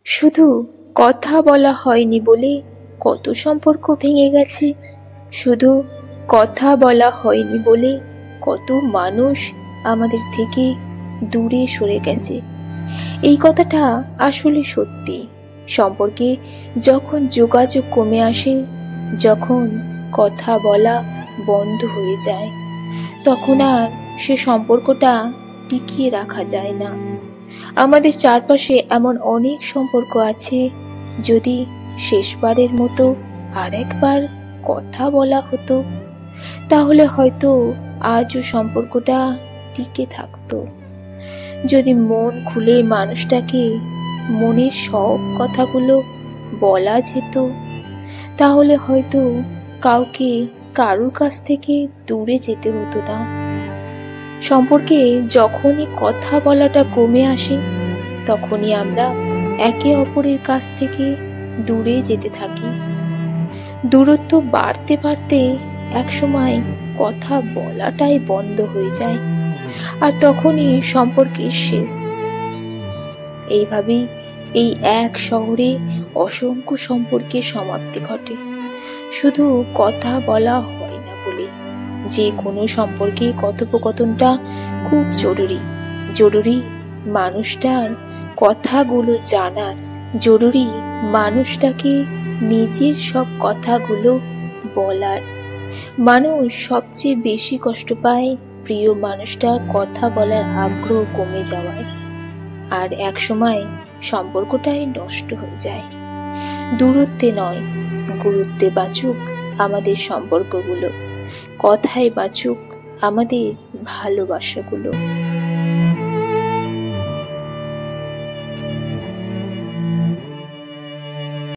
শুধু কথা বলা হয়নি বলে কত সম্পর্ক ভেঙে গেছে। শুধু কথা বলা হয়নি বলে কত মানুষ আমাদের থেকে দূরে সরে গেছে। এই কথাটা আসলে সত্যি। সম্পর্কে যখন যোগাযোগ কমে আসে, যখন কথা বলা বন্ধ হয়ে যায়, তখন আর সে সম্পর্কটা টিকিয়ে রাখা যায় না। আমাদের চারপাশে এমন অনেক সম্পর্ক আছে, যদি শেষবারের মতো আর একবার কথা বলা হতো, তাহলে হয়তো আজও সম্পর্কটা টিকে থাকতো। যদি মন খুলে মানুষটাকে মনের সব কথাগুলো বলা যেত, তাহলে হয়তো কাউকে কারোর কাছ থেকে দূরে যেতে হতো না। সম্পর্কে যখনই কথা বলাটা কমে আসে, তখনই আমরা একে অপরের কাছ থেকে দূরে যেতে থাকি। দূরত্ব বাড়তে বাড়তে একসময় কথা বলাটাই বন্ধ হয়ে যায়, আর তখনই সম্পর্কের শেষ। এইভাবেই এই এক শহরে অসংখ্য সম্পর্কের সমাপ্তি ঘটে, শুধু কথা বলা হয় না বলে। যে কোনো সম্পর্কে কথোপকথনটা খুব জরুরি মানুষটার কথাগুলো জানার, জরুরি মানুষটাকে নিজের সব কথাগুলো বলার। মানুষ সবচেয়ে বেশি কষ্ট পায় প্রিয় মানুষটা কথা বলার আগ্রহ কমে যাওয়ায়, আর এক সময় সম্পর্কটাই নষ্ট হয়ে যায়। দূরত্বে নয়, গুরুত্বে বাঁচুক আমাদের সম্পর্কগুলো, কথায় বাঁচুক আমাদের ভালোবাসাগুলো।